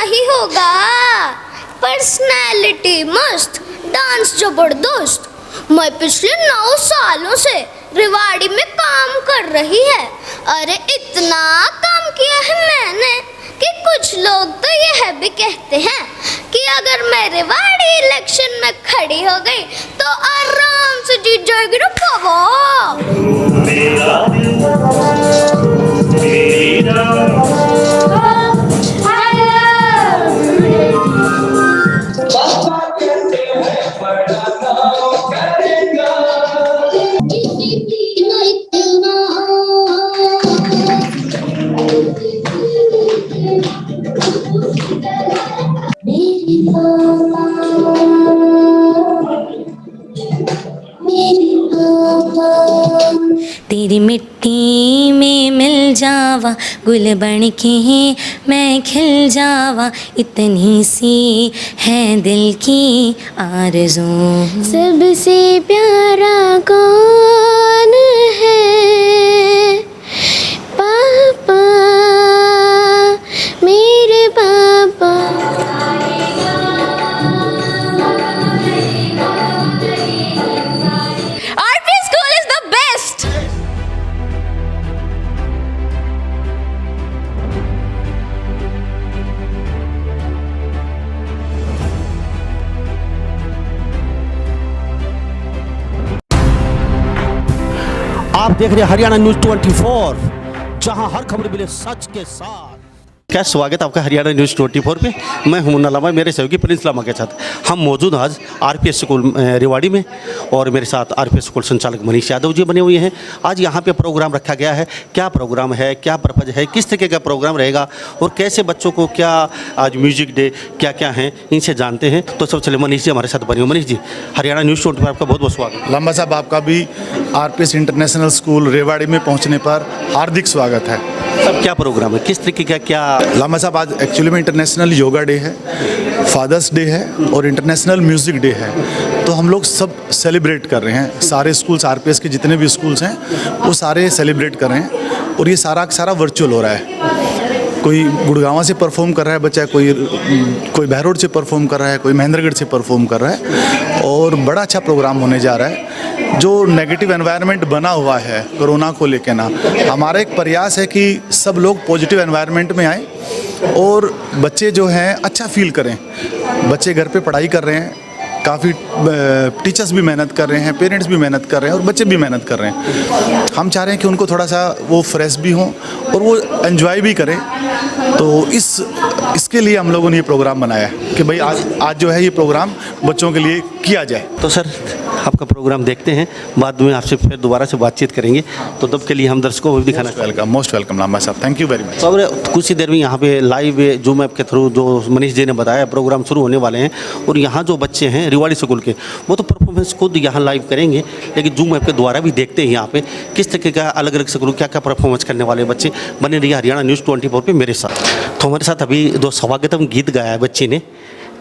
ही होगा। पर्सनैलिटी मस्त, डांस जबरदस्त। मैं पिछले 9 सालों से रेवाड़ी में काम कर रही है। अरे इतना काम किया है मैंने कि कुछ लोग तो यह भी कहते हैं कि अगर मैं रेवाड़ी इलेक्शन में खड़ी हो गई तो आराम से जीत जाएगी ना बाबा। तेरी मिट्टी में मिल जावा, गुल बन के मैं खिल जावा, इतनी सी है दिल की आरज़ू। सबसे प्यारा कौन है? पापा, मेरे पापा। RP school is the best. आप देख रहे हैं हरियाणा न्यूज़ 24, जहां हर खबर मिले सच के साथ। क्या स्वागत है आपका हरियाणा न्यूज़ 24 पे। मैं हूं मुन्ना लामा, मेरे सहयोगी प्रिंस लामा के साथ हम मौजूद आज RPS स्कूल रेवाड़ी में, और मेरे साथ RPS स्कूल संचालक मनीष यादव जी बने हुए हैं। आज यहां पे प्रोग्राम रखा गया है। क्या प्रोग्राम है, क्या पर्पज है, किस तरीके का प्रोग्राम रहेगा और कैसे बच्चों को क्या आज म्यूजिक डे क्या क्या है, इनसे जानते हैं। तो सबसे पहले मनीष जी हमारे साथ बने हुए। मनीष जी, हरियाणा न्यूज़ 24 आपका बहुत बहुत स्वागत। लामा साहब, आपका भी RPS इंटरनेशनल स्कूल रेवाड़ी में पहुंचने पर हार्दिक स्वागत है। सब क्या प्रोग्राम है, किस तरीके का क्या? लामा साहब, आज एक्चुअली में इंटरनेशनल योगा डे है, फादर्स डे है और इंटरनेशनल म्यूज़िक डे है। तो हम लोग सब सेलिब्रेट कर रहे हैं। सारे स्कूल्स, RPS के जितने भी स्कूल्स हैं वो सारे सेलिब्रेट कर रहे हैं, और ये सारा सारा वर्चुअल हो रहा है। कोई गुड़गांव से परफॉर्म कर रहा है बच्चा, कोई बहरोड से परफॉर्म कर रहा है, कोई महेंद्रगढ़ से परफॉर्म कर रहा है, और बड़ा अच्छा प्रोग्राम होने जा रहा है। जो नेगेटिव एनवायरनमेंट बना हुआ है कोरोना को लेकर ना, हमारा एक प्रयास है कि सब लोग पॉजिटिव एनवायरनमेंट में आएँ और बच्चे जो हैं अच्छा फील करें। बच्चे घर पे पढ़ाई कर रहे हैं, काफ़ी टीचर्स भी मेहनत कर रहे हैं, पेरेंट्स भी मेहनत कर रहे हैं और बच्चे भी मेहनत कर रहे हैं। हम चाह रहे हैं कि उनको थोड़ा सा वो फ्रेश भी हों और वो एंजॉय भी करें। तो इसके लिए हम लोगों ने ये प्रोग्राम बनाया है कि भाई आज जो है ये प्रोग्राम बच्चों के लिए किया जाए। तो सर, आपका प्रोग्राम देखते हैं, बाद में आपसे फिर दोबारा से बातचीत करेंगे। तो तब के लिए हम दर्शकों को भी दिखाना। मोस्ट वेलकम लामा साहब, थैंक यू वेरी मच। तो अब कुछ ही देर में यहाँ पे लाइव जूम ऐप के थ्रू जो मनीष जी ने बताया प्रोग्राम शुरू होने वाले हैं, और यहाँ जो बच्चे हैं रेवाड़ी स्कूल के वो तो परफॉर्मेंस खुद यहाँ लाइव करेंगे, लेकिन जूम ऐप के द्वारा भी देखते हैं यहाँ पे किस तरीके का अलग अलग स्कूल क्या क्या परफॉर्मेंस करने वाले बच्चे। बने रहिए हरियाणा न्यूज़ 24 पे मेरे साथ। तो हमारे साथ अभी 2 स्वागतम गीत गाया है बच्ची ने,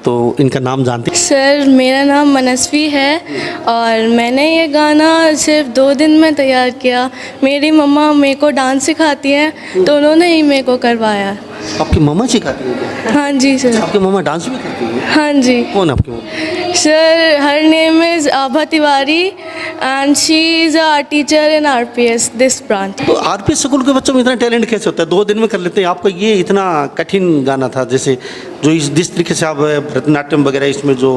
तो इनका नाम जानते हैं? सर, मेरा नाम मनस्वी है और मैंने ये गाना सिर्फ 2 दिन में तैयार किया। मेरी मम्मा मेरे को डांस सिखाती है, तो उन्होंने ही मेरे को करवाया। आपकी मम्मा सिखाती है क्या? हाँ जी सर। आपकी मम्मा डांस भी करती है? हाँ जी। कौन आपकी मम्मा? Sir, her name is Abha Tiwari and she is a teacher in RPS this branch. तो RPS स्कूल के बच्चों में इतना टैलेंट कैसे होता है? 2 दिन में कर लेते हैं। आपका ये इतना कठिन गाना था, जैसे जो जिस तरीके से आप भरतनाट्यम वगैरह इसमें जो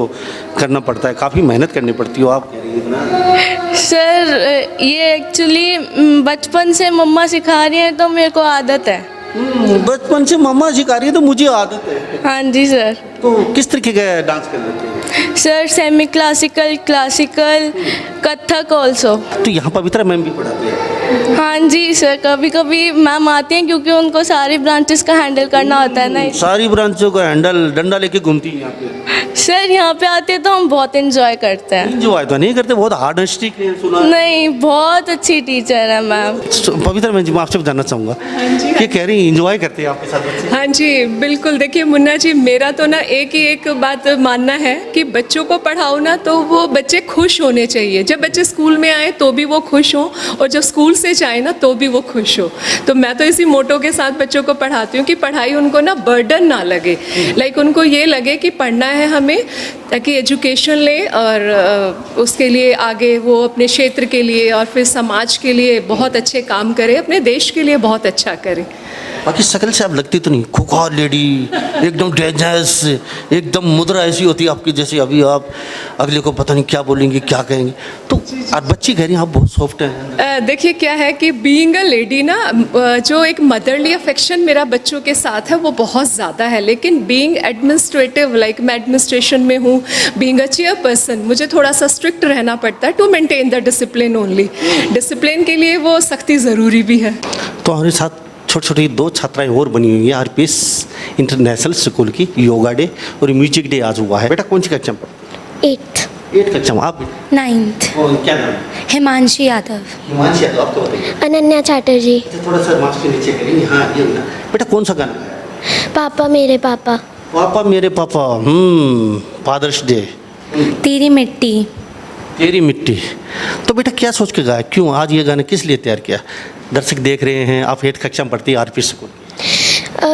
करना पड़ता है, काफ़ी मेहनत करनी पड़ती हो आप कह रही हैं इतना। सर, ये एक्चुअली बचपन से मम्मा सिखा रही हैं तो मेरे को आदत है। बचपन से मम्मा सिखा रही है तो मुझे आदत है। हाँ जी सर। तो किस तरीके का डांस कर लेते हैं? Sir, semi classical, classical, Kathak also. तो यहाँ पवित्रा मैम भी पढ़ाती है? हाँ जी सर, कभी कभी मैम आती हैं क्योंकि उनको सारी ब्रांचेस का हैंडल करना होता है ना। सारी ब्रांचों का हैंडल डंडा लेके घूमती है यहाँ पे? सर, यहाँ पे आते तो हम बहुत एंजॉय करते हैं। एंजॉय तो नहीं करते, बहुत हार्ड स्ट्रिक्ट है सुना। नहीं, बहुत अच्छी टीचर है मैम। पवित्रा मैम जी, मैं आपसे जानना चाहूँगा कि कह रही एंजॉय करते हैं आपके साथ बच्चे? हाँ जी, बिल्कुल। देखिए मुन्ना जी, मेरा तो ना एक ही एक बात मानना है कि बच्चों को पढ़ाओ ना तो वो बच्चे खुश होने चाहिए। जब बच्चे स्कूल में आए तो भी वो खुश हों, और जब स्कूल स्कूल से जाए ना तो भी वो खुश हो। तो मैं तो इसी मोटो के साथ बच्चों को पढ़ाती हूँ कि पढ़ाई उनको ना बर्डन ना लगे, लाइक उनको ये लगे कि पढ़ना है हमें ताकि एजुकेशन ले और उसके लिए आगे वो अपने क्षेत्र के लिए और फिर समाज के लिए बहुत अच्छे काम करे, अपने देश के लिए बहुत अच्छा करे। बाकी शक्ल से आप लगती तो नहीं, खुखार लेडी, एकदम डेंजरस, एकदम मुद्रा ऐसी होती है आपकी जैसे अभी आप अगले को पता नहीं क्या बोलेंगे क्या कहेंगे। तो और बच्ची कह रही हैं आप बहुत सॉफ्ट हैं। देखिए क्या है कि बीइंग अ लेडी ना, जो एक मदरली अफेक्शन मेरा बच्चों के साथ है वो बहुत ज़्यादा है, लेकिन बीइंग एडमिनिस्ट्रेटिव, लाइक मैं एडमिनिस्ट्रेशन में हूँ, बीइंग अ चेयरपर्सन, मुझे थोड़ा सा स्ट्रिक्ट रहना पड़ता है to maintain the discipline only. Discipline के लिए वो सख्ती ज़रूरी भी है। तो हमारे साथ छोटी छोटी 2 छात्राएं और बनी हुई हैं आरपीएस इंटरनेशनल स्कूल की। योगा डे और म्यूजिक डे आज हुआ है। बेटा कौन सी कक्षा में पढ़ते 8th। 8 कक्षा में आप? 9th। और क्या नाम है? हिमांशी यादव। हिमांशी यादव। आपको बताइए। अनन्या चैटर्जी। थोड़ा सा मास्क के नीचे करेंगे। हाँ ये ना। बेटा कौन सा गाना है? पापा मेरे पापा। पापा मेरे पापा। Father's day. तेरी मिट्टी। तेरी मिट्टी। तो बेटा क्या सोच के गाया, क्यों आज ये गाना किस लिए तैयार किया? दर्शक देख रहे हैं, आप 8 कक्षा में पढ़ती है आरपीएस स्कूल।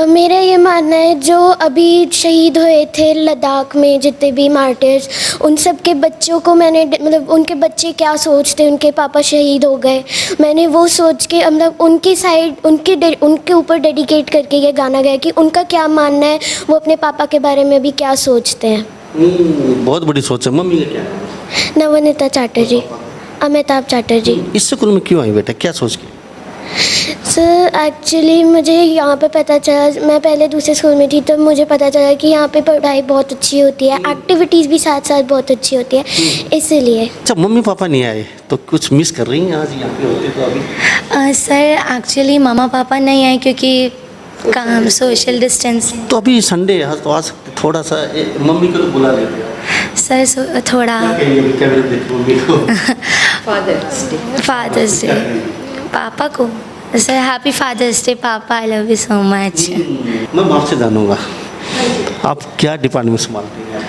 मेरा ये मानना है जो अभी शहीद हुए थे लद्दाख में जितने भी मार्टिर्स, उन सब के बच्चों को मैंने मतलब उनके बच्चे क्या सोचते, उनके पापा शहीद हो गए, मैंने वो सोच के मतलब उनकी साइड उनके ऊपर डेडिकेट करके ये गाना गाया कि उनका क्या मानना है, वो अपने पापा के बारे में भी क्या सोचते हैं। बहुत बड़ी सोच है। मम्मी का क्या नाम है? नवनीता चैटर्जी। अमिताभ चैटर्जी। इस स्कूल में क्यों आई बेटा, क्या सोच के? सर एक्चुअली मुझे यहाँ पे पता चला, मैं पहले दूसरे स्कूल में थी तो मुझे पता चला कि यहाँ पे पढ़ाई बहुत अच्छी होती है, एक्टिविटीज़ भी साथ साथ बहुत अच्छी होती है, इसीलिए। अच्छा मम्मी पापा नहीं आए तो कुछ मिस कर रही हैं आज यहाँ पे होते तो अभी? सर एक्चुअली मामा पापा नहीं आए क्योंकि काम सोशल डिस्टेंस। तो अभी संडे है तो आ सकते, थोड़ा सा मम्मी को तो बुला लेते सर थोड़ा फादर्स डे पापा को। सर हैप्पी फादर्स डे पापा, I love you so much. मैं आपसे जानूंगा आप क्या डिपार्टमेंट संभालते हैं?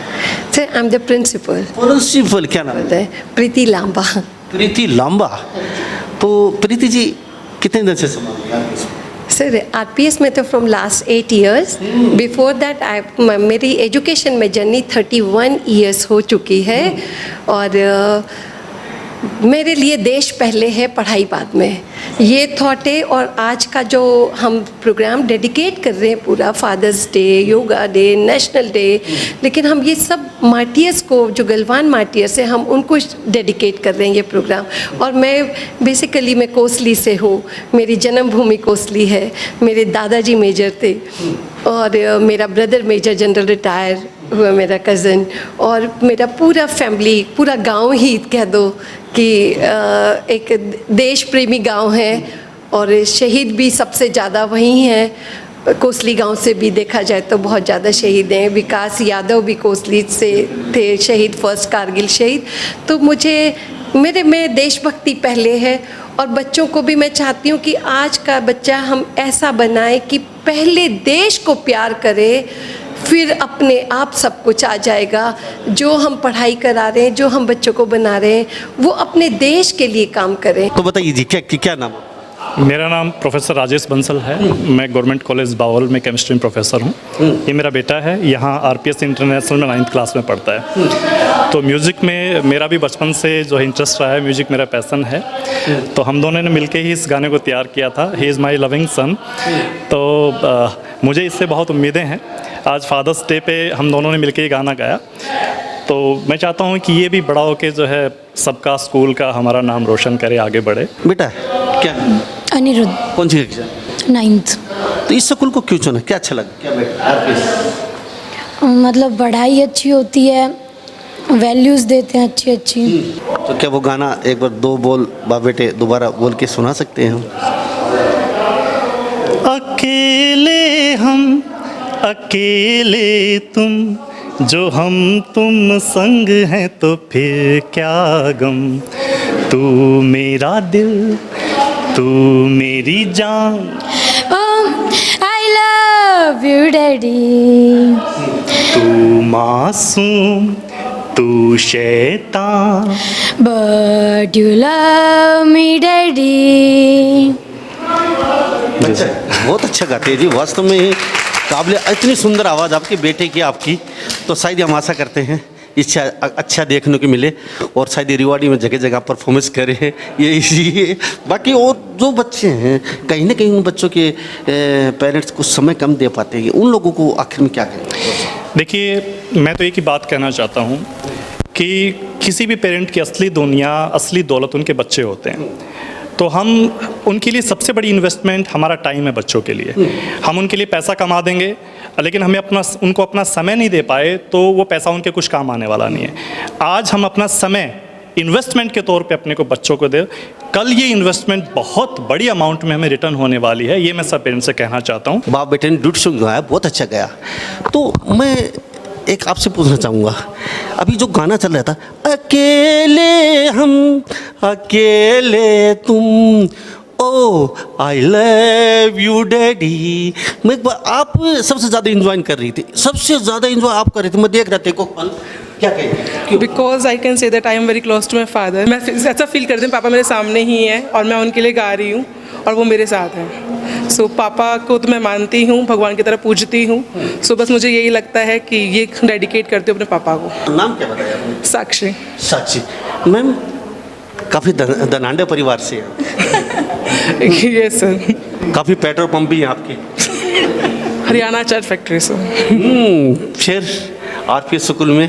Sir I am the principal. Principal क्या नाम है? प्रीति लांबा। प्रीति लांबा। तो प्रीति जी कितने दिन से संभाल रही हैं? सर आरपीएस में तो from last 8 years। Before that मेरी एजुकेशन में जर्नी 31 years हो चुकी है और मेरे लिए देश पहले है, पढ़ाई बाद में, ये थॉट है। और आज का जो हम प्रोग्राम डेडिकेट कर रहे हैं पूरा, father's day, yoga day, national day, लेकिन हम ये सब मार्टियर्स को, जो गलवान मार्टियर्स हैं, हम उनको डेडिकेट कर रहे हैं ये प्रोग्राम। और मैं बेसिकली मैं कोसली से हूँ, मेरी जन्मभूमि कोसली है, मेरे दादाजी मेजर थे और मेरा ब्रदर मेजर जनरल रिटायर हुआ, मेरा कज़न, और मेरा पूरा फैमिली, पूरा गांव ही कह दो कि एक देश प्रेमी गांव है और शहीद भी सबसे ज़्यादा वहीं हैं। कोसली गांव से भी देखा जाए तो बहुत ज़्यादा शहीद हैं। विकास यादव भी कोसली से थे शहीद, फर्स्ट कारगिल शहीद। तो मुझे मेरे में देशभक्ति पहले है और बच्चों को भी मैं चाहती हूँ कि आज का बच्चा हम ऐसा बनाए कि पहले देश को प्यार करे, फिर अपने आप सब कुछ आ जाएगा। जो हम पढ़ाई करा रहे हैं, जो हम बच्चों को बना रहे हैं, वो अपने देश के लिए काम करें। तो बताइए जी क्या नाम है? मेरा नाम प्रोफेसर राजेश बंसल है। मैं गवर्नमेंट कॉलेज बावल में केमिस्ट्री में प्रोफेसर हूँ। ये मेरा बेटा है, यहाँ आरपीएस इंटरनेशनल में 9th क्लास में पढ़ता है। तो म्यूज़िक में मेरा भी बचपन से जो है इंटरेस्ट रहा है, म्यूज़िक मेरा पैसन है। तो हम दोनों ने मिलके ही इस गाने को तैयार किया था, he is my loving son. तो मुझे इससे बहुत उम्मीदें हैं। आज फादर्स डे पे हम दोनों ने मिलके ये गाना गाया, तो मैं चाहता हूँ कि ये भी बड़ा होके जो है सबका, स्कूल का, हमारा नाम रोशन करे, आगे बढ़े। बेटा क्या? अनिरुद्ध। कौन सी कक्षा? 9th। तो इस स्कूल को क्यों चुना, क्या अच्छा लगा, क्या बेटा आरपीएस? मतलब पढ़ाई अच्छी होती है, वैल्यूज़ देते हैं अच्छी अच्छी। तो क्या वो गाना एक बार 2 बोल बाप बेटे दोबारा बोल के सुना सकते हैं हम? अकेले हम, अकेले तुम, जो हम तुम संग हैं तो फिर क्या गम। तू मेरा दिल, तू मेरी जान। आई लव यू डैडी। तू मासूम, तू तू शैतान। But you love me, Daddy. अच्छा, बहुत अच्छा गाते हैं जी, वास्तव में ही काबिल। इतनी सुंदर आवाज़ आपके बेटे की, आपकी, तो शायद हम आशा करते हैं इच्छा अच्छा देखने को मिले और शायद रिवाड़ी में जगह जगह परफॉर्मेंस करें, ये इसी। बाकी और जो बच्चे हैं, कहीं ना कहीं उन बच्चों के पेरेंट्स कुछ समय कम दे पाते हैं, उन लोगों को आखिर में क्या कहें? देखिए, मैं तो एक ही बात कहना चाहता हूँ कि किसी भी पेरेंट की असली दुनिया, असली दौलत उनके बच्चे होते हैं। तो हम उनके लिए सबसे बड़ी इन्वेस्टमेंट हमारा टाइम है बच्चों के लिए। हम उनके लिए पैसा कमा देंगे, लेकिन हमें उनको अपना समय नहीं दे पाए तो वो पैसा उनके कुछ काम आने वाला नहीं है। आज हम अपना समय इन्वेस्टमेंट के तौर पे अपने को बच्चों को दे, कल ये इन्वेस्टमेंट बहुत बड़ी अमाउंट में हमें रिटर्न होने वाली है। ये मैं सब पेरेंट्स से कहना चाहता हूँ। बाप बेटे ने डुट सॉन्ग गाया, बहुत अच्छा गया। तो मैं एक आपसे पूछना चाहूँगा, अभी जो गाना चल रहा था, अकेले हम अकेले तुम, ओ आई लव यू डैडी, मैं एक बार आप सबसे ज़्यादा इंजॉय कर रही थी, सबसे ज़्यादा इंजॉय आप कर रही थी, मैं देख रहा था को पल, क्या कहें? Because I can say that I am very close to my father. मैं ऐसा फील करती हूँ पापा मेरे सामने ही हैं और मैं उनके लिए गा रही हूँ और वो मेरे साथ हैं। सो पापा को तो मैं मानती हूँ, भगवान की तरह पूजती हूँ। सो बस मुझे यही लगता है कि ये डेडिकेट करती हूँ अपने पापा को। नाम क्या बताया आपने? साक्षी। साक्षी मैम काफ़ी धनाढ़े परिवार से हैं। ये सर। काफ़ी पेट्रोल पंप भी हैं आपके। हरियाणा चाट फैक्ट्री से। फिर आरपीएस स्कूल में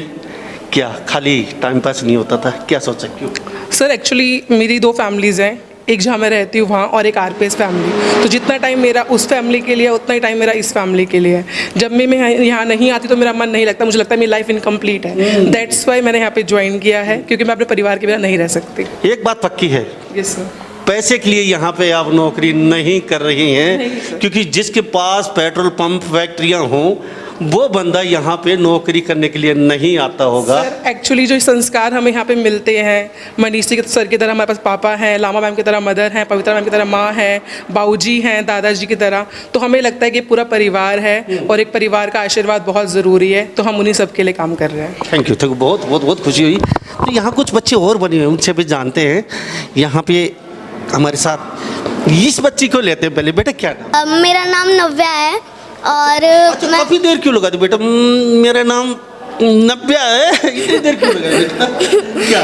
क्या खाली टाइम पास नहीं होता था, क्या सोचा क्यों? सर एक्चुअली मेरी दो फैमिलीज़ हैं, एक जहाँ मैं रहती हूँ वहाँ और एक आरपीएस फैमिली। तो जितना टाइम मेरा उस फैमिली के लिए है उतना ही टाइम मेरा इस फैमिली के लिए है। जब मैं यहाँ नहीं आती तो मेरा मन नहीं लगता, मुझे लगता है मेरी लाइफ इनकम्प्लीट है। दैट्स वाई मैंने यहाँ पे ज्वाइन किया है, क्योंकि मैं अपने परिवार के बिना नहीं रह सकती। एक बात पक्की है, यस सर, पैसे के लिए यहाँ पे आप नौकरी नहीं कर रही हैं, क्योंकि जिसके पास पेट्रोल पंप फैक्ट्रियाँ हों वो बंदा यहाँ पे नौकरी करने के लिए नहीं आता होगा। सर एक्चुअली जो संस्कार हमें यहाँ पे मिलते हैं, मनीष जी के सर की तरह हमारे पास पापा हैं, लामा मैम की तरह मदर हैं, पवित्रा मैम की तरह माँ हैं, बाऊजी हैं दादाजी की तरह, तो हमें लगता है कि पूरा परिवार है और एक परिवार का आशीर्वाद बहुत ज़रूरी है। तो हम उन्हीं सब के लिए काम कर रहे हैं। थैंक यू, बहुत बहुत बहुत खुशी हुई। तो यहाँ कुछ बच्चे और बने हुए हैं, उनसे भी जानते हैं। यहाँ पे हमारे साथ इस बच्ची को लेते हैं। पहले बेटा क्या नाम? मेरा नाम नव्या है और अच्छा, काफ़ी देर क्यों लगा दी बेटा? मेरा नाम नव्या है, इतनी देर क्यों लगा बेटा? क्या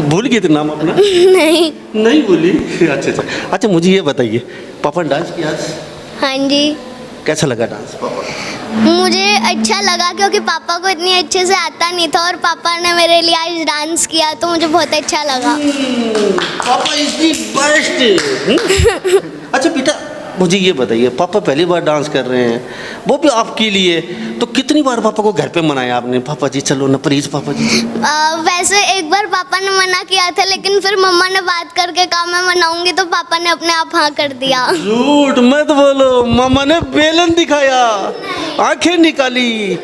भूल गई थी नाम अपना? नहीं भूली। अच्छा मुझे ये बताइए, पापा ने डांस किया आज? हाँ जी। कैसा लगा डांस पापा? मुझे अच्छा लगा क्योंकि पापा को इतनी अच्छे से आता नहीं था और पापा ने मेरे लिए आज डांस किया तो मुझे बहुत अच्छा लगा। पापा इज द बेस्ट। अच्छा बेटा मुझे ये बताइए, पापा पहली बार डांस कर रहे हैं, वो भी आपके लिए, तो कितनी बार पापा को घर पे मनाया आपने? पापा जी चलो ना प्लीज पापा जी। वैसे एक बार पापा ने मना किया था, लेकिन फिर मम्मा ने बात करके कहा मैं मनाऊंगी, तो पापा ने अपने आप हाँ कर दिया। झूठ मत बोलो, मम्मा ने बेलन दिखाया, आंखें निकाली,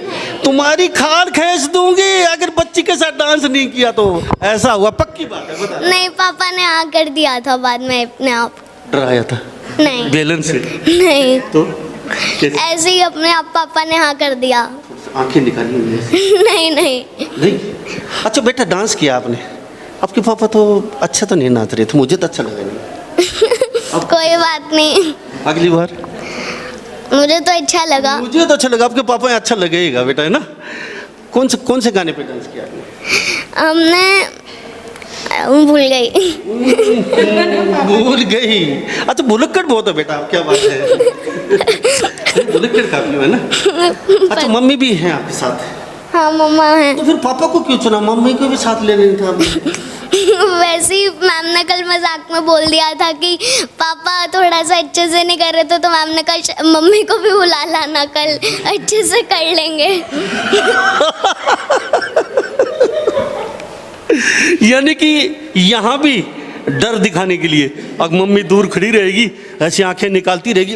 तुम्हारी खाल खींच दूंगी अगर बच्ची के साथ डांस नहीं किया तो। ऐसा हुआ? पक्की बात है बता। नहीं, पापा ने हाँ कर दिया था बाद में अपने आप। डराया था? नहीं बेलन से? नहीं, तो ऐसे ही अपने आप पापा ने हाँ कर दिया। आंखें निकाली हुई नहीं नहीं नहीं। अच्छा बेटा डांस किया आपने, आपके पापा तो अच्छा तो नहीं नाच रहे थे, मुझे तो अच्छा लगा नहीं। कोई बात नहीं, अगली बार मुझे तो अच्छा लगा। मुझे तो अच्छा लगा, आपके पापा अच्छा लगेगा बेटा, है ना? कौन से गाने पे डांस किया आपने? हमने भूल गई। भूल गई? अच्छा भुलक्कड़ बहुत है बेटा, क्या बात है? भुलक्कड़ काफी है ना? अच्छा मम्मी भी हैं आपके साथ? हाँ मम्मा है। तो फिर पापा को क्यों चुना? मम्मी को भी साथ ले लेना था आपने। वैसे ही मैम ने कल मजाक में बोल दिया था कि पापा थोड़ा सा अच्छे से नहीं कर रहे थे, तो मैम ने कल मम्मी को भी बुला लाना, कल अच्छे से कर लेंगे। यानी कि यहाँ भी डर दिखाने के लिए, अगर मम्मी दूर खड़ी रहेगी ऐसी आंखें निकालती रहेगी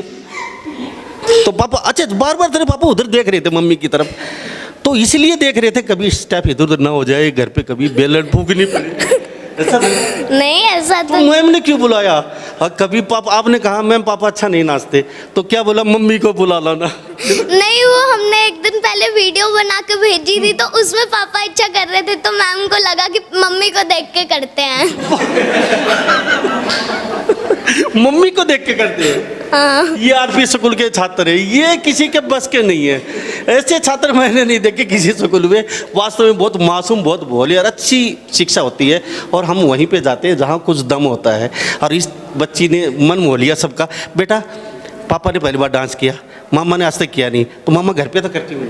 तो पापा, अच्छा बार बार तेरे पापा उधर देख रहे थे मम्मी की तरफ, तो इसलिए देख रहे थे कभी स्टेप इधर उधर ना हो जाए, घर पे कभी बेलन फूकनी पड़े, ऐसा नहीं ऐसा तो तो मैम ने क्यों बुलाया? कभी पापा आपने कहा मैम पापा अच्छा नहीं नाचते, तो क्या बोला मम्मी को बुला लो ना? नहीं, वो हमने एक दिन पहले वीडियो बना के भेजी थी, तो उसमें पापा अच्छा कर रहे थे, तो मैम को लगा कि मम्मी को देख के करते हैं। मम्मी को देख के करते हैं। हाँ। ये आरपी स्कूल के छात्र है, ये किसी के बस के नहीं है। ऐसे छात्र मैंने नहीं देखे किसी स्कूल में। वास्तव में बहुत मासूम, बहुत भोले और अच्छी शिक्षा होती है, और हम वहीं पे जाते हैं जहाँ कुछ दम होता है। और इस बच्ची ने मन मोह लिया सबका। बेटा पापा ने पहली बार डांस किया, मामा ने आज तक किया नहीं, तो मामा घर पे तो करती हुई।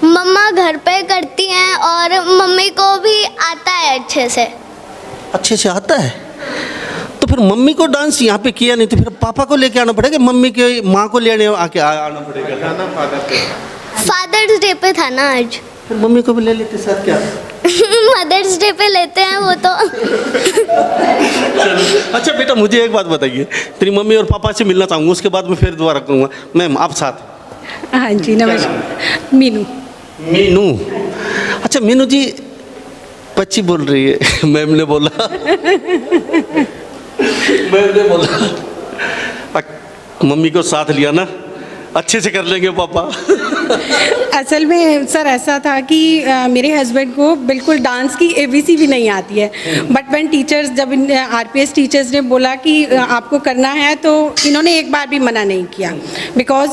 मम्मा घर पे करती हैं, और मम्मी को भी आता है अच्छे से आता है? तो फिर मम्मी को डांस यहाँ पे किया नहीं, तो फिर पापा को लेके आना पड़ेगा, मम्मी के माँ को लेने आना पड़ेगा। फादर्स डे पे था ना आज। फिर मम्मी को भी ले लेते साथ क्या? मदर्स डे पे लेते हैं वो तो। अच्छा बेटा मुझे एक बात बताइए, तेरी मम्मी और पापा से मिलना चाहूँगा, उसके बाद मैं फिर दोबारा करूँगा। मैम आप साथ? हाँ जी नमस्कार। मीनू। अच्छा मीनू जी, बच्ची बोल रही है, मैम ने बोला। मम्मी को साथ लिया ना, अच्छे से कर लेंगे पापा। असल में सर ऐसा था कि मेरे हस्बैंड को बिल्कुल डांस की एबीसी भी नहीं आती है, बट व्हेन टीचर्स, जब आरपीएस टीचर्स ने बोला कि आपको करना है, तो इन्होंने एक बार भी मना नहीं किया, बिकॉज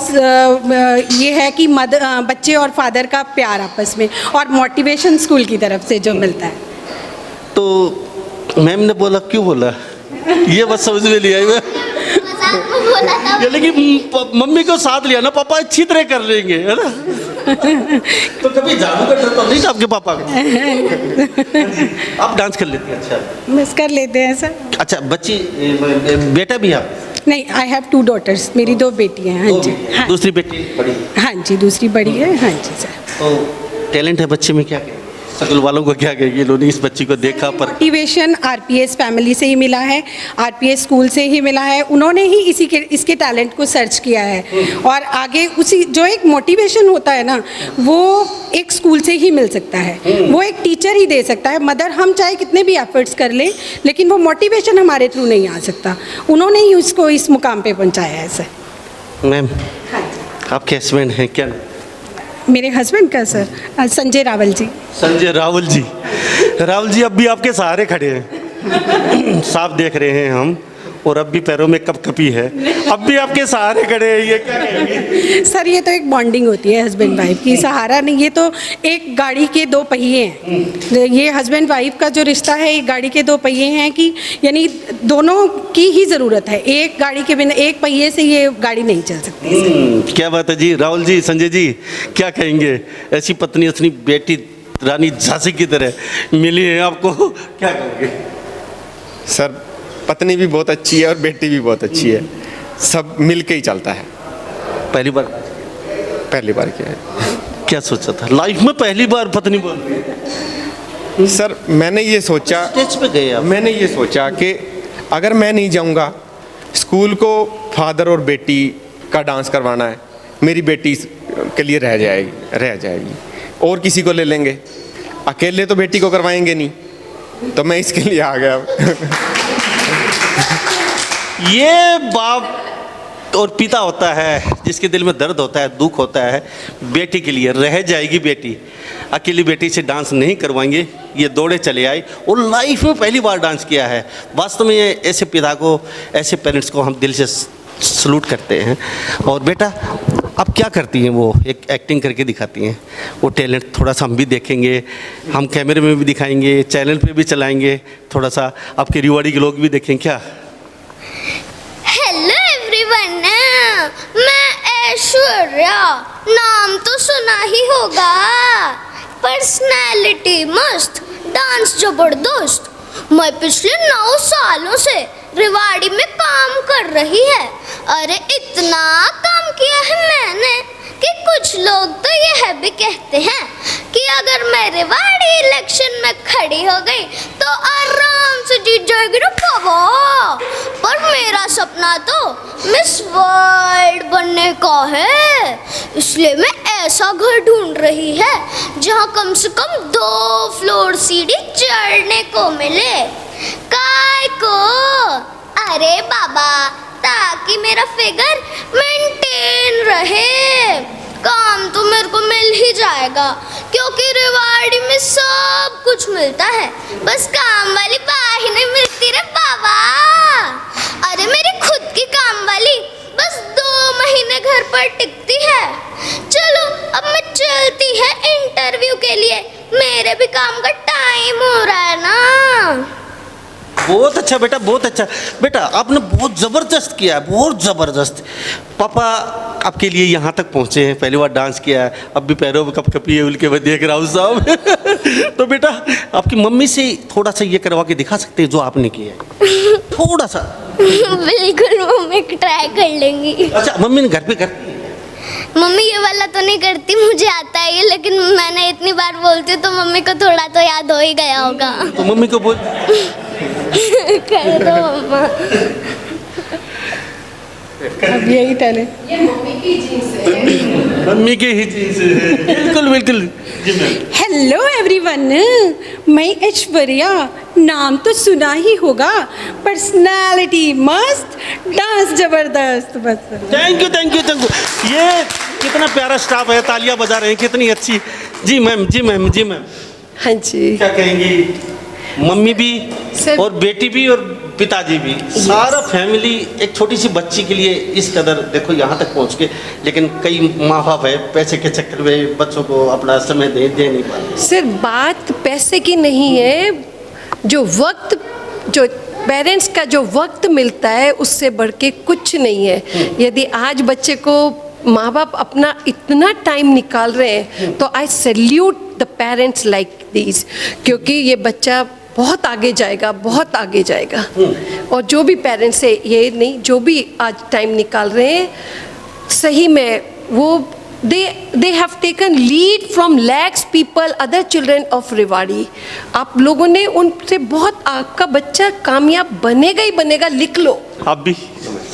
ये है कि बच्चे और फादर का प्यार आपस में, और मोटिवेशन स्कूल की तरफ से जो मिलता है। तो मैम ने बोला, क्यों बोला ये बस समझ में नहीं आई। मैं लेकिन मम्मी को साथ लिया ना, पापा अच्छी तरह कर लेंगे, है ना? तो कभी जादू का डर तो नहीं था आपके पापा को? आप डांस कर लेते हैं? अच्छा बस कर लेते हैं सर। अच्छा बच्ची, बेटा भी आप? नहीं, आई हैव 2 daughters, मेरी 2 बेटियाँ हैं। हाँ जी। हाँ। दूसरी बेटी बड़ी? हाँ जी, दूसरी बड़ी है। हाँ जी सर। तो टैलेंट है बच्चे में, क्या कहेंगे स्कूल वालों को, क्या कहेंगे इन्होंने इस बच्ची को देखा? पर मोटिवेशन आरपीएस फैमिली से ही मिला है, आरपीएस स्कूल से ही मिला है। उन्होंने ही इसके टैलेंट को सर्च किया है, और आगे उसी जो एक मोटिवेशन होता है ना, वो एक स्कूल से ही मिल सकता है, वो एक टीचर ही दे सकता है। मदर हम चाहे कितने भी एफर्ट्स कर लें, लेकिन वो मोटिवेशन हमारे थ्रू नहीं आ सकता। उन्होंने ही उसको इस मुकाम पर पहुँचाया है सर। मैम आपके हस्बैंड हैं क्या? मेरे हस्बैंड का सर संजय रावल जी। संजय रावल जी। रावल जी अब भी आपके सहारे खड़े हैं, साफ देख रहे हैं हम, और अब भी पैरों में कपकपी है, अब भी आपके सहारे खड़े हैं, ये क्या कहेंगे? सर ये तो एक बॉन्डिंग होती है हस्बैंड वाइफ की, सहारा नहीं, ये तो एक गाड़ी के 2 पहिए हैं। ये हस्बैंड वाइफ का जो रिश्ता है, एक गाड़ी के 2 पहिए हैं, कि यानी दोनों की ही ज़रूरत है। एक गाड़ी के बिना, एक पहिए से ये गाड़ी नहीं चल सकती। क्या बात है जी। राहुल जी, संजय जी क्या कहेंगे? ऐसी पत्नी, अपनी बेटी रानी झांसी की तरह मिली है आपको, क्या कहोगे? सर पत्नी भी बहुत अच्छी है और बेटी भी बहुत अच्छी है, सब मिल के ही चलता है। पहली बार किया है। क्या सोचा था लाइफ में पहली बार पत्नी बोल रही है? सर मैंने ये सोचा, स्टेज पे गए आप? मैंने ये सोचा कि अगर मैं नहीं जाऊंगा स्कूल को, फादर और बेटी का डांस करवाना है, मेरी बेटी के लिए रह जाएगी, और किसी को ले लेंगे, अकेले तो बेटी को करवाएंगे नहीं, तो मैं इसके लिए आ गया। ये बाप और पिता होता है जिसके दिल में दर्द होता है, दुख होता है, बेटी के लिए रह जाएगी बेटी, अकेली बेटी से डांस नहीं करवाएंगे। ये दौड़े चले आए और लाइफ में पहली बार डांस किया है। वास्तव में ये ऐसे पिता को, ऐसे पेरेंट्स को हम दिल से सलूट करते हैं। और बेटा आप क्या करती हैं? वो एक एक्टिंग करके दिखाती हैं, वो टैलेंट थोड़ा सा हम भी देखेंगे, हम कैमरे में भी दिखाएंगे, चैनल पे भी चलाएंगे, थोड़ा सा आपके रिवाड़ी के लोग भी देखें क्या? हेलो एवरीवन, मैं ऐश्वर्या, नाम तो सुना ही होगा, पर्सनैलिटी मस्त, डांस जबरदस्त। मैं पिछले 9 सालों से रेवाड़ी में काम कर रही है। अरे इतना काम किया है मैंने कि कुछ लोग तो यह भी कहते हैं कि अगर मैं रेवाड़ी इलेक्शन में खड़ी हो गई तो आराम से जीत जाएगी ना बाबा। पर मेरा सपना तो मिस वर्ल्ड बनने का है, इसलिए मैं ऐसा घर ढूंढ रही है जहाँ कम से कम 2 फ्लोर सीढ़ी चढ़ने को मिले। काय को? अरे बाबा, ताकि मेरा फिगर मेंटेन रहे। काम तो मेरे को मिल ही जाएगा क्योंकि रेवाड़ी में सब कुछ मिलता है, बस काम वाली बाह ही नहीं मिलती रे बाबा। अरे मेरी खुद की काम वाली बस 2 महीने घर पर टिकती है। चलो अब मैं चलती है इंटरव्यू के लिए, मेरे भी काम का टाइम हो रहा है ना। बहुत अच्छा बेटा, बहुत अच्छा बेटा, आपने बहुत ज़बरदस्त किया है, बहुत ज़बरदस्त। पापा आपके लिए यहाँ तक पहुँचे हैं, पहली बार डांस किया है, अब भी पैरों में कपकपी है उनके, मैं देख रहा हूँ साहब। तो बेटा आपकी मम्मी से थोड़ा सा ये करवा के दिखा सकते हैं जो आपने किया है, थोड़ा सा? बिल्कुल मम्मी ट्राई कर लेंगी। अच्छा, मम्मी ने घर पे करती है? मम्मी ये वाला तो नहीं करती, मुझे आता है ये, लेकिन मैंने इतनी बार बोलती हूँ तो मम्मी को थोड़ा तो याद हो ही गया होगा। तो मम्मी को बोल कर दो मम्मा। अब यही टैलेंट मम्मी की ही चीज़ है। बिल्कुल बिल्कुल जी मैम। हेलो एवरीवन, मैं ऐश्वर्या, नाम तो सुना ही होगा, पर्सनालिटी मस्त, डांस जबरदस्त। बस thank you thank you thank you. ये कितना प्यारा स्टाफ है, तालियां बजा रहे हैं, कितनी अच्छी। जी मैम, जी मैम, जी मैम। हाँ जी। क्या कहेंगी? मम्मी भी और बेटी भी और पिताजी भी, सारा फैमिली एक छोटी सी बच्ची के लिए इस कदर देखो यहाँ तक पहुँच के, लेकिन कई माँ बाप है पैसे के चक्कर में बच्चों को अपना समय दे नहीं पाते। सिर्फ बात पैसे की नहीं है, जो वक्त, जो पेरेंट्स का जो वक्त मिलता है उससे बढ़ के कुछ नहीं है। यदि आज बच्चे को माँ बाप अपना इतना टाइम निकाल रहे हैं तो आई salute the parents like this, क्योंकि ये बच्चा बहुत आगे जाएगा, बहुत आगे जाएगा। और जो भी पेरेंट्स है, ये नहीं, जो भी आज टाइम निकाल रहे हैं, सही में वो they have taken lead from lakhs people, other children of Rewari. आप लोगों ने उनसे बहुत, आपका बच्चा कामयाब बनेगा ही बनेगा, लिख लो। आप भी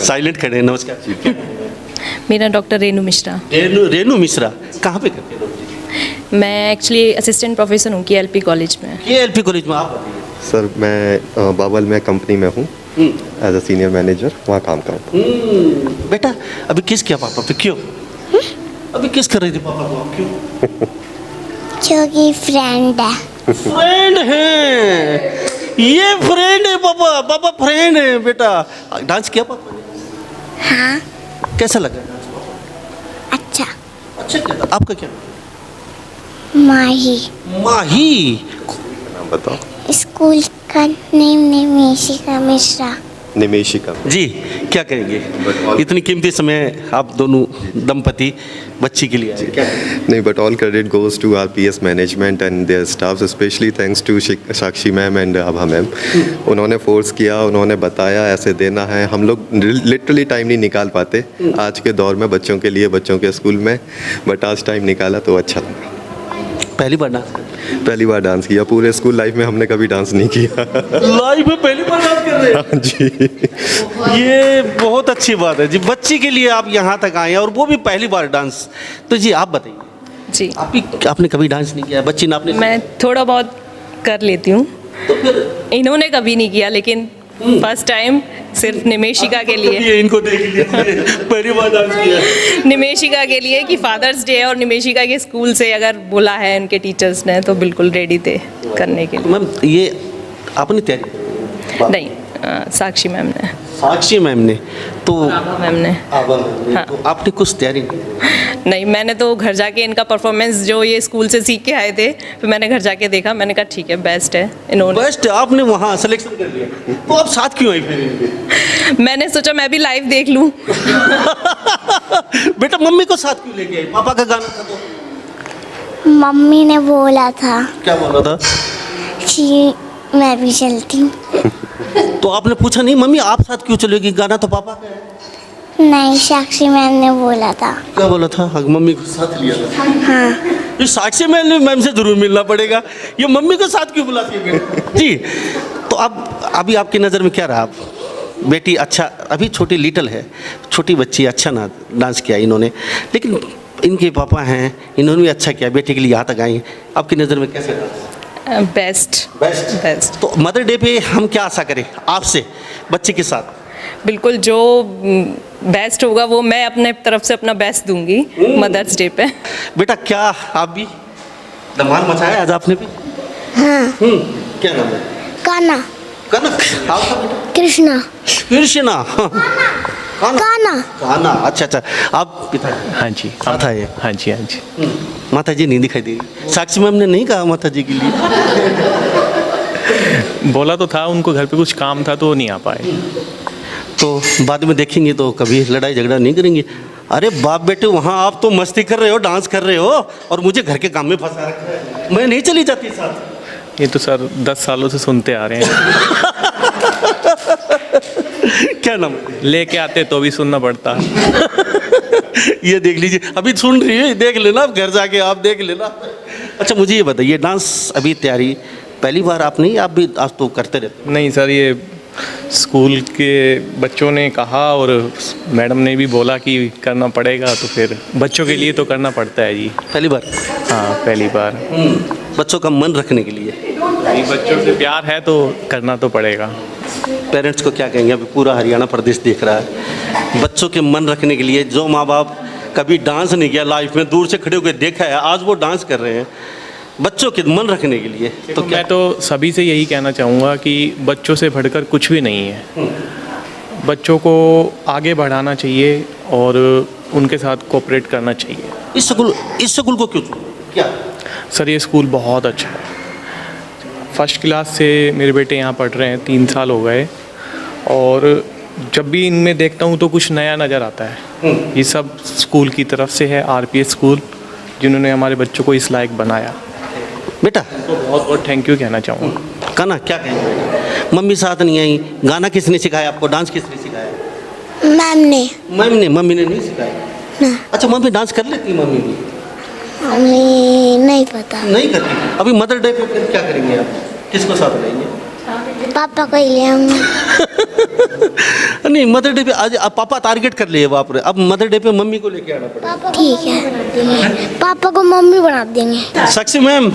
साइलेंट खड़े हैं। नमस्कार। मेरा डॉक्टर रेनू मिश्रा। रेनू मिश्रा कहाँ पे करते हो? मैं एक्चुअली असिस्टेंट प्रोफेसर हूँ KLP कॉलेज में। KLP कॉलेज में आप बताइए। सर मैं बावल में कंपनी में हूँ एज अ सीनियर मैनेजर, वहाँ काम करता हूँ। बेटा अभी किस किया पापा पे? क्यों अभी किस कर रही थी पापा को? क्यों? क्योंकि फ्रेंड है। फ्रेंड है, ये फ्रेंड है पापा, पापा फ्रेंड है। बेटा डांस किया पापा ने? हाँ। कैसा लगा? अच्छा। अच्छा किया। आपका क्या? माही। माही। नाम बताओ। स्कूल का नेम निमेशिका मिश्रा। निमेशिका जी, क्या कहेंगे? इतनी कीमती समय आप दोनों दंपति बच्ची के लिए आए, क्या कहेंगे? नहीं, but all credit goes to RPS management and their staff, specially thanks to Sakshi ma'am and Abha ma'am. उन्होंने फोर्स किया, उन्होंने बताया ऐसे देना है। हम लोग लिटरली टाइम नहीं निकाल पाते आज के दौर में बच्चों के लिए, बच्चों के स्कूल में, बट आज टाइम निकाला तो अच्छा लगा। पहली बार डांस? पहली बार डांस किया। पूरे स्कूल लाइफ में हमने कभी डांस नहीं किया। लाइफ में पहली बार डांस कर रहे हैं? हाँ जी। ये बहुत अच्छी बात है जी, बच्ची के लिए आप यहाँ तक आए हैं और वो भी पहली बार डांस। तो जी आप बताइए। जी, आपने कभी डांस नहीं किया? बच्ची ने आपने? मैं थोड़ा बहुत कर लेती हूँ। तो फिर इन्होंने कभी नहीं किया, लेकिन फर्स्ट टाइम सिर्फ निमेशिका के लिए। इनको देख लिया, पहली बार डांस किया। निमेशिका के लिए कि फादर्स डे है और निमेशिका के स्कूल से अगर बोला है उनके टीचर्स ने तो बिल्कुल रेडी थे करने के लिए। मैम ये आपने तैयारी? नहीं, साक्षी मैम ने। साक्षी मैम ने तो मैम ने। हाँ। तो आपने कुछ तैयारी नहीं, मैंने तो घर जाके इनका परफॉर्मेंस जो ये स्कूल से सीख के आए थे, फिर मैंने घर जाके देखा, मैंने कहा ठीक है, बेस्ट है इन्होंने। बेस्ट, आपने वहाँ सिलेक्शन कर लिया, तो आप साथ क्यों आई फिर? मैंने सोचा मैं भी लाइव देख लूँ। बेटा मम्मी को साथ क्यों लेके आई? पापा का गाना था तो? मम्मी ने बोला था। क्या बोला था? कि मैं भी चलती हूँ। तो आपने पूछा नहीं मम्मी आप साथ क्यों चलोगी? गाना तो पापा का है। नहीं, साक्षी मैम ने बोला था। क्या बोला था? मम्मी को साथ लिया था? हाँ। ये साक्षी मैम से जरूर मिलना पड़ेगा। ये मम्मी को साथ क्यों बुलाती है जी? तो अब अभी आपकी नज़र में क्या रहा? आप बेटी अच्छा, अभी छोटी लिटिल है, छोटी बच्ची, अच्छा ना डांस किया इन्होंने, लेकिन इनके पापा हैं, इन्होंने भी अच्छा किया, बेटी के लिए यहाँ तक आई। आपकी नज़र में कैसे रहा? बेस्ट। तो मदर डे पे हम क्या आशा करें आपसे बच्चे के साथ? बिल्कुल, जो बेस्ट होगा वो मैं अपने तरफ से अपना बेस्ट दूंगी मदर्स डे पे। बेटा क्या आप भी धमाल मचाया आज आपने भी? हाँ। क्या नाम है? काना। कनक। आपका बेटा? कृष्णा। कृष्णा। काना। अच्छा। आप पिता? हाँ जी। माता है? हाँ जी। माता जी नहीं दिखाई दे रही। साक्षी मैम ने नहीं कहा माता जी के लिए? बोला तो था, उनको घर पे कुछ काम था तो नहीं आ पाए। तो बाद में देखेंगे तो कभी लड़ाई झगड़ा नहीं करेंगे? अरे बाप बेटे, वहाँ आप तो मस्ती कर रहे हो, डांस कर रहे हो, और मुझे घर के काम में फंसा रखा है। मैं नहीं चली जाती साथ। ये तो सर 10 सालों से सुनते आ रहे हैं। क्या नाम? लेके आते तो भी सुनना पड़ता। ये देख लीजिए, अभी सुन रही है, देख लेना आप घर जाके, आप देख लेना। अच्छा मुझे ये बताइए, डांस अभी तैयारी पहली बार आप नहीं, आप भी आज तो करते रहते? नहीं सर, ये स्कूल के बच्चों ने कहा और मैडम ने भी बोला कि करना पड़ेगा, तो फिर बच्चों के लिए तो करना पड़ता है जी। पहली बार? हाँ पहली बार। बच्चों का मन रखने के लिए? बच्चों से प्यार है तो करना तो पड़ेगा। पेरेंट्स को क्या कहेंगे? अभी पूरा हरियाणा प्रदेश देख रहा है। बच्चों के मन रखने के लिए, जो माँ बाप कभी डांस नहीं किया लाइफ में, दूर से खड़े होकर देखा है, आज वो डांस कर रहे हैं बच्चों के मन रखने के लिए। तो मैं तो सभी से यही कहना चाहूँगा कि बच्चों से बढ़कर कुछ भी नहीं है। बच्चों को आगे बढ़ाना चाहिए और उनके साथ कोऑपरेट करना चाहिए। इस स्कूल को क्यों चुना? क्या सर, ये स्कूल बहुत अच्छा है। फर्स्ट क्लास से मेरे बेटे यहाँ पढ़ रहे हैं, 3 साल हो गए, और जब भी इनमें देखता हूँ तो कुछ नया नज़र आता है। ये सब स्कूल की तरफ से है, RPS स्कूल, जिन्होंने हमारे बच्चों को इस लायक बनाया। बेटा तो बहुत बहुत थैंक यू कहना चाहूँगा। काना क्या कहेंगे? मम्मी साथ नहीं आई, गाना किसने सिखाया आपको, डांस किसने सिखाया? मैम ने। मम्मी ने नहीं सिखाया? अच्छा, मम्मी डांस कर लेती? मम्मी भी नहीं पता। नहीं करती? अभी मदर डे पे फिर क्या करेंगे आप? किसको साथ लाएंगे? पापा को ही ले आऊंगी। नहीं, मदर डे पे आज अब पापा टारगेट कर लिए बाप रे, अब मदर डे पे मम्मी को लेके आना पड़ेगा। ठीक है, पापा को मम्मी बना देंगे। साक्षी मैम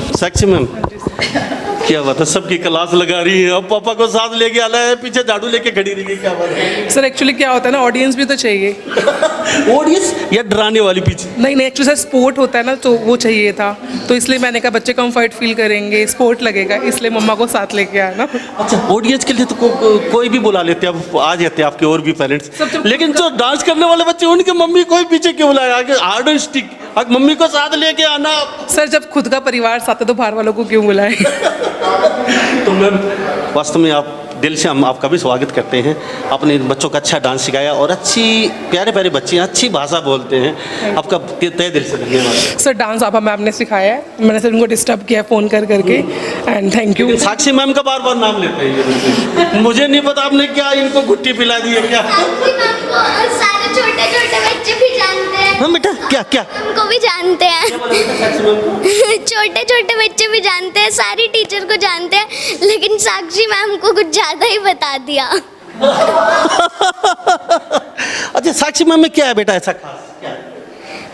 क्या बात है, सबकी क्लास लगा रही है, अब पापा को साथ लेके आना है, पीछे झाड़ू लेके खड़ी रही है, क्या बात है? सर एक्चुअली क्या होता है ना, ऑडियंस भी तो चाहिए। ऑडियंस या डराने वाली पीछे? नहीं, एक्चुअली सर स्पोर्ट होता है ना, तो वो चाहिए था, तो इसलिए मैंने कहा बच्चे कंफर्ट फील करेंगे, स्पोर्ट लगेगा, इसलिए मम्मा को साथ लेके आना। अच्छा, ऑडियंस के लिए तो कोई भी बुला लेते हैं, अब आ जाते हैं आपके और भी पेरेंट्स, लेकिन जो डांस करने वाले बच्चे उनके मम्मी कोई पीछे क्यों बुलाया? आगे हार्ड एंड स्टिक, अब मम्मी को साथ लेके आना। सर जब खुद का परिवार साथ है तो बाहर वालों को क्यों बुलाए? तो मैम वास्तव में आप दिल से हम आपका भी स्वागत करते हैं। आपने बच्चों का अच्छा डांस सिखाया और अच्छी प्यारे प्यारे बच्चे अच्छी भाषा बोलते हैं, आपका तहे दिल से धन्यवाद। सर डांस आपा मैम ने सिखाया है, मैंने सर उनको डिस्टर्ब किया फ़ोन करके, and thank you. Sakshi ma'am का बार बार नाम लेते हैं, मुझे नहीं पता आपने क्या इनको घुट्टी पिला दी है क्या? सारे छोटे छोटे बच्चे भी जानते हैं। हाँ बेटा, क्या हमको भी जानते हैं। छोटे छोटे बच्चे भी जानते हैं, सारी टीचर को जानते हैं, लेकिन साक्षी मैम को कुछ ज़्यादा ही बता दिया। अच्छा, साक्षी मैम में क्या है बेटा ऐसा खास?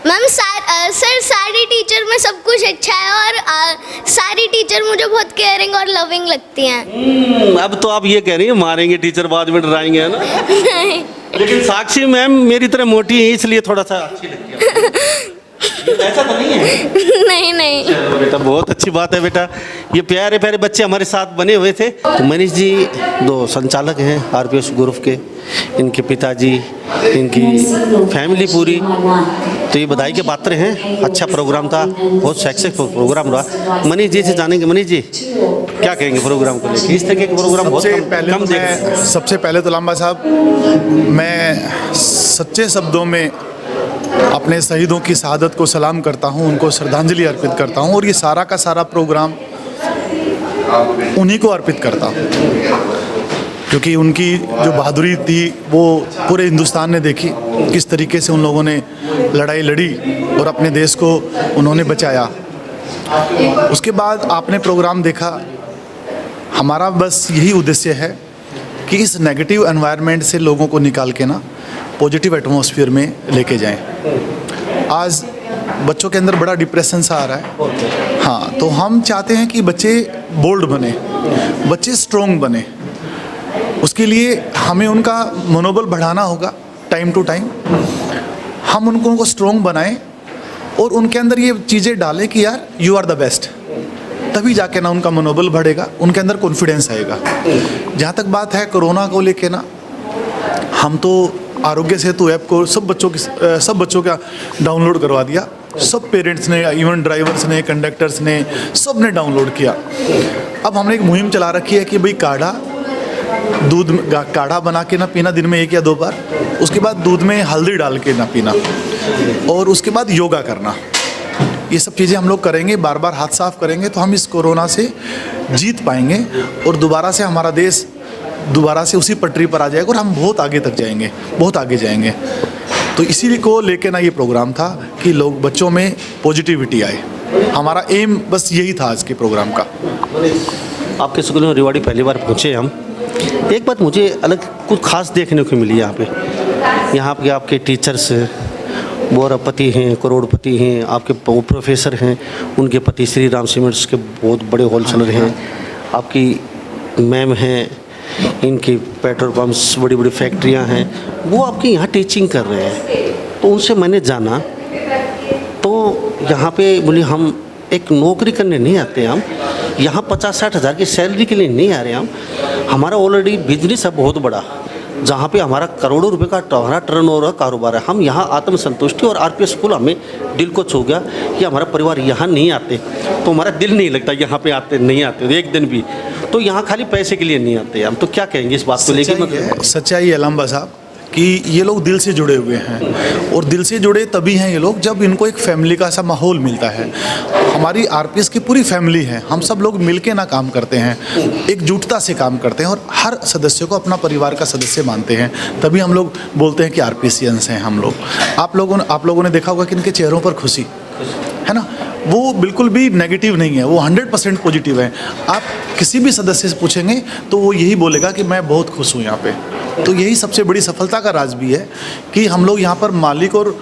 मैम सर सारी टीचर में सब कुछ अच्छा है, और सारी टीचर मुझे बहुत केयरिंग और लविंग लगती हैं। अब तो आप ये कह रही हैं मारेंगे टीचर, बाद में डराएंगे, है ना? नहीं, लेकिन साक्षी मैम मेरी तरह मोटी है, इसलिए थोड़ा सा अच्छी लगती है। ऐसा तो नहीं है? नहीं। चलो बेटा, बहुत अच्छी बात है बेटा, ये प्यारे प्यारे बच्चे हमारे साथ बने हुए थे। तो मनीष जी 2 संचालक हैं RPS ग्रुप के, इनके पिताजी, इनकी फैमिली पूरी, तो ये बधाई के पात्र हैं। अच्छा प्रोग्राम था, बहुत सक्सेसफुल प्रोग्राम रहा। मनीष जी से जानेंगे, मनीष जी क्या कहेंगे प्रोग्राम को लेकर? इस तरह के प्रोग्राम बहुत कम देखते। सबसे पहले तो लांबा साहब, मैं सच्चे शब्दों में अपने शहीदों की शहादत को सलाम करता हूं, उनको श्रद्धांजलि अर्पित करता हूं, और ये सारा का सारा प्रोग्राम उन्हीं को अर्पित करता हूं। क्योंकि उनकी जो बहादुरी थी वो पूरे हिंदुस्तान ने देखी, किस तरीके से उन लोगों ने लड़ाई लड़ी और अपने देश को उन्होंने बचाया। उसके बाद आपने प्रोग्राम देखा, हमारा बस यही उद्देश्य है कि इस नेगेटिव एनवायरनमेंट से लोगों को निकाल के ना पॉजिटिव एटमॉस्फेयर में लेके जाएं। आज बच्चों के अंदर बड़ा डिप्रेशन सा आ रहा है। हाँ, तो हम चाहते हैं कि बच्चे बोल्ड बने, बच्चे स्ट्रोंग बने। उसके लिए हमें उनका मनोबल बढ़ाना होगा टाइम टू टाइम। हम उनको स्ट्रोंग बनाएं और उनके अंदर ये चीज़ें डालें कि यार यू आर द बेस्ट, तभी जाके ना उनका मनोबल बढ़ेगा, उनके अंदर कॉन्फिडेंस आएगा। जहाँ तक बात है कोरोना को लेके ना, हम तो आरोग्य सेतु ऐप को सब बच्चों का डाउनलोड करवा दिया। सब पेरेंट्स ने, इवन ड्राइवर्स ने, कंडक्टर्स ने, सब ने डाउनलोड किया। अब हमने एक मुहिम चला रखी है कि भाई काढ़ा बना के ना पीना दिन में 1 या 2 बार, उसके बाद दूध में हल्दी डाल के ना पीना, और उसके बाद योगा करना। ये सब चीज़ें हम लोग करेंगे, बार बार हाथ साफ करेंगे तो हम इस कोरोना से जीत पाएंगे और दोबारा से हमारा देश दोबारा से उसी पटरी पर आ जाएगा और हम बहुत आगे तक जाएंगे, बहुत आगे जाएंगे। तो इसीलिए को लेके ना ये प्रोग्राम था कि लोग बच्चों में पॉजिटिविटी आए। हमारा एम बस यही था आज के प्रोग्राम का। आपके स्कूल में रेवाड़ी पहली बार पहुँचे हम। एक बात मुझे अलग कुछ खास देखने को मिली यहाँ पे आपके टीचर्स बोरापति हैं, करोड़पति हैं, आपके प्रोफेसर हैं, उनके पति श्री राम सीमेंट्स के बहुत बड़े होलसेलर हैं, आपकी मैम हैं, इनकी पेट्रोल पंप्स, बड़ी बड़ी फैक्ट्रियां हैं, वो आपके यहाँ टीचिंग कर रहे हैं। तो उनसे मैंने जाना तो यहाँ पे बोले हम एक नौकरी करने नहीं आते, हम यहाँ 50-60 हज़ार की सैलरी के लिए नहीं आ रहे हम। हमारा ऑलरेडी बिजनेस है बहुत बड़ा, जहाँ पे हमारा करोड़ों रुपए का हमारा टर्नओवर कारोबार है। हम यहाँ आत्मसंतुष्टि और आरपीएस स्कूल हमें दिल को छू गया कि हमारा परिवार यहाँ नहीं आते तो हमारा दिल नहीं लगता, यहाँ पे आते नहीं आते एक दिन भी, तो यहाँ खाली पैसे के लिए नहीं आते हम। तो क्या कहेंगे इस बात को लेकर? सच्चाई है लंबा साहब कि ये लोग दिल से जुड़े हुए हैं, और दिल से जुड़े तभी हैं ये लोग जब इनको एक फैमिली का सा माहौल मिलता है। हमारी आरपीएस की पूरी फैमिली है, हम सब लोग मिलके ना काम करते हैं, एकजुटता से काम करते हैं और हर सदस्य को अपना परिवार का सदस्य मानते हैं, तभी हम लोग बोलते हैं कि आरपीएसियंस हैं हम लोग। आप लोगों ने देखा होगा कि इनके चेहरों पर खुशी है ना, वो बिल्कुल भी नेगेटिव नहीं है, वो 100% पॉजिटिव है। आप किसी भी सदस्य से पूछेंगे तो वो यही बोलेगा कि मैं बहुत खुश हूँ यहाँ पे। तो यही सबसे बड़ी सफलता का राज भी है कि हम लोग यहाँ पर मालिक और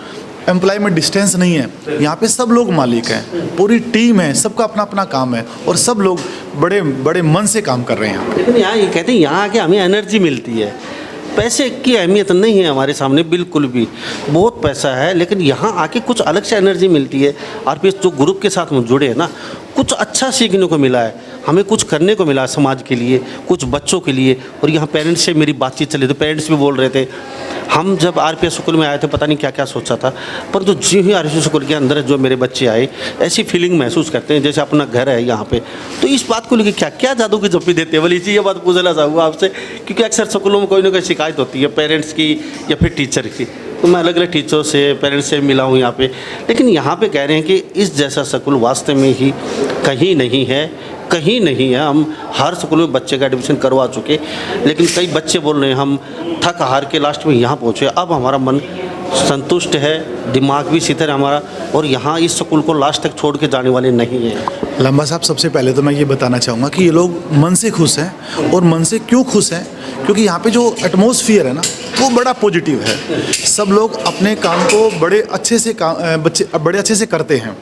एम्प्लॉय में डिस्टेंस नहीं है, यहाँ पे सब लोग मालिक हैं, पूरी टीम है, सबका अपना अपना काम है और सब लोग बड़े बड़े मन से काम कर रहे हैं यहाँ पे। लेकिन यहाँ ये कहते हैं यहाँ आके हमें एनर्जी मिलती है, पैसे की अहमियत नहीं है हमारे सामने बिल्कुल भी, बहुत पैसा है लेकिन यहाँ आके कुछ अलग से एनर्जी मिलती है। आरपीएस जो ग्रुप के साथ हम जुड़े हैं ना, कुछ अच्छा सीखने को मिला है, हमें कुछ करने को मिला समाज के लिए, कुछ बच्चों के लिए। और यहाँ पेरेंट्स से मेरी बातचीत चली तो पेरेंट्स भी बोल रहे थे हम जब आरपीएस स्कूल में आए थे पता नहीं क्या क्या सोचा था, परंतु जो ही आरपीएस स्कूल के अंदर जो मेरे बच्चे आए ऐसी फीलिंग महसूस करते हैं जैसे अपना घर है यहाँ पे। तो इस बात को लेकर क्या क्या जादू की जप्पी देते हैं बोली जी, ये बात पूछना चाहूँगा आपसे, क्योंकि अक्सर स्कूलों में कोई ना कोई शिकायत होती है पेरेंट्स की या फिर टीचर की। तो मैं अलग अलग टीचरों से, पेरेंट्स से मिला हूँ यहाँ पे, लेकिन यहाँ पे कह रहे हैं कि इस जैसा स्कूल वास्तव में ही कहीं नहीं है, कहीं नहीं है। हम हर स्कूल में बच्चे का एडमिशन करवा चुके, लेकिन कई बच्चे बोल रहे हैं हम थक हार के लास्ट में यहाँ पहुँचे, अब हमारा मन संतुष्ट है, दिमाग भी सीधा है हमारा, और यहाँ इस स्कूल को लास्ट तक छोड़ के जाने वाले नहीं हैं। लंबा साहब, सबसे पहले तो मैं ये बताना चाहूँगा कि ये लोग मन से खुश हैं, और मन से क्यों खुश हैं, क्योंकि यहाँ पे जो एटमॉस्फेयर है ना वो बड़ा पॉजिटिव है। सब लोग अपने काम को बड़े अच्छे से करते हैं।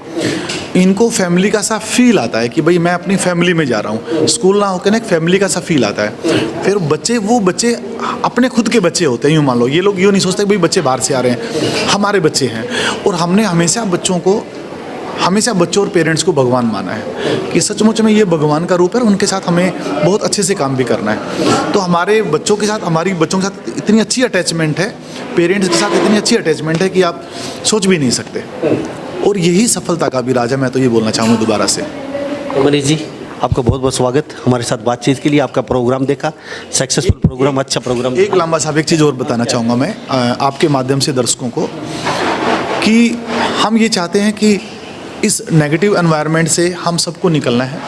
इनको फैमिली का सा फील आता है कि भाई मैं अपनी फैमिली में जा रहा हूँ, स्कूल ना होकर ना एक फैमिली का सा फील आता है। फिर वो बच्चे अपने खुद के बच्चे होते हैं, यूँ मान लो, ये लोग यूँ नहीं सोचते भाई बच्चे बाहर से आ रहे हैं, हमारे बच्चे हैं। और हमने हमेशा बच्चों और पेरेंट्स को भगवान माना है कि सचमुच में ये भगवान का रूप है, उनके साथ हमें बहुत अच्छे से काम भी करना है। तो हमारे बच्चों के साथ इतनी अच्छी अटैचमेंट है, पेरेंट्स के साथ इतनी अच्छी अटैचमेंट है कि आप सोच भी नहीं सकते। और यही सफलता का भी राज है, मैं तो ये बोलना चाहूँगा दोबारा से। मनीष जी, आपका बहुत बहुत स्वागत हमारे साथ बातचीत के लिए। आपका प्रोग्राम देखा, सक्सेसफुल प्रोग्राम, अच्छा प्रोग्राम। एक लंबा साहब, एक चीज़ और बताना चाहूँगा मैं आपके माध्यम से दर्शकों को, कि हम ये चाहते हैं कि इस नेगेटिव एनवायरनमेंट से हम सबको निकलना है।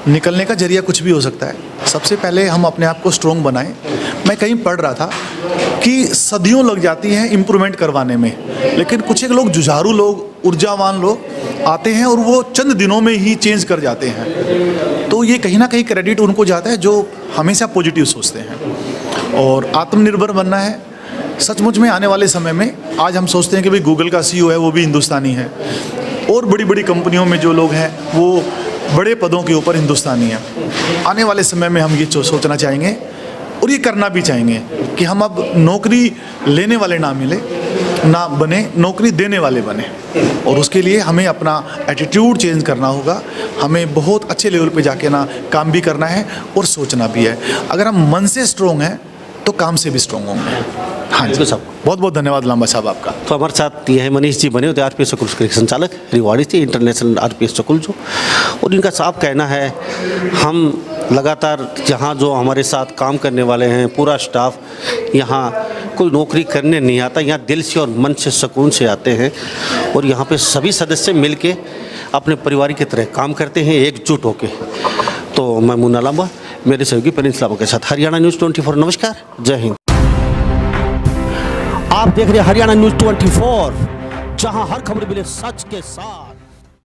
निकलने का जरिया कुछ भी हो सकता है। सबसे पहले हम अपने आप को स्ट्रॉन्ग बनाएं। मैं कहीं पढ़ रहा था कि सदियों लग जाती हैं इम्प्रूवमेंट करवाने में, लेकिन कुछ एक लोग जुझारू लोग, ऊर्जावान लोग आते हैं और वो चंद दिनों में ही चेंज कर जाते हैं। तो ये कहीं ना कहीं क्रेडिट उनको जाता है जो हमेशा पॉजिटिव सोचते हैं। और आत्मनिर्भर बनना है। सचमुच में आने वाले समय में आज हम सोचते हैं कि भाई गूगल का CEO है वो भी हिंदुस्तानी है, और बड़ी बड़ी कंपनियों में जो लोग हैं वो बड़े पदों के ऊपर हिंदुस्तानी हैं। आने वाले समय में हम ये सोचना चाहेंगे और ये करना भी चाहेंगे कि हम अब नौकरी लेने वाले ना बने, नौकरी देने वाले बने। और उसके लिए हमें अपना एटीट्यूड चेंज करना होगा। हमें बहुत अच्छे लेवल पे जाके ना काम भी करना है और सोचना भी है। अगर हम मन से स्ट्रॉन्ग हैं तो काम से भी स्ट्रॉन्ग होंगे। हाँ जी साहब, बहुत बहुत धन्यवाद लांबा साहब आपका। तो हमारे साथ ये है मनीष जी, बने होते RPS स्कूल के संचालक रिवाड़ी से, इंटरनेशनल RPS स्कूल जो, और इनका साफ कहना है हम लगातार यहाँ जो हमारे साथ काम करने वाले हैं पूरा स्टाफ, यहाँ कोई नौकरी करने नहीं आता, यहाँ दिल से और मन से सुकून से आते हैं और यहाँ पे सभी सदस्य मिलके अपने परिवार की तरह काम करते हैं एकजुट होके। तो मैं मुन्ना लांबा मेरे सहयोगी प्रिंस लांबा के साथ हरियाणा न्यूज़ 24। नमस्कार, जय हिंद। आप देख रहे हैं हरियाणा न्यूज़ 24, जहां हर खबर मिले सच के साथ।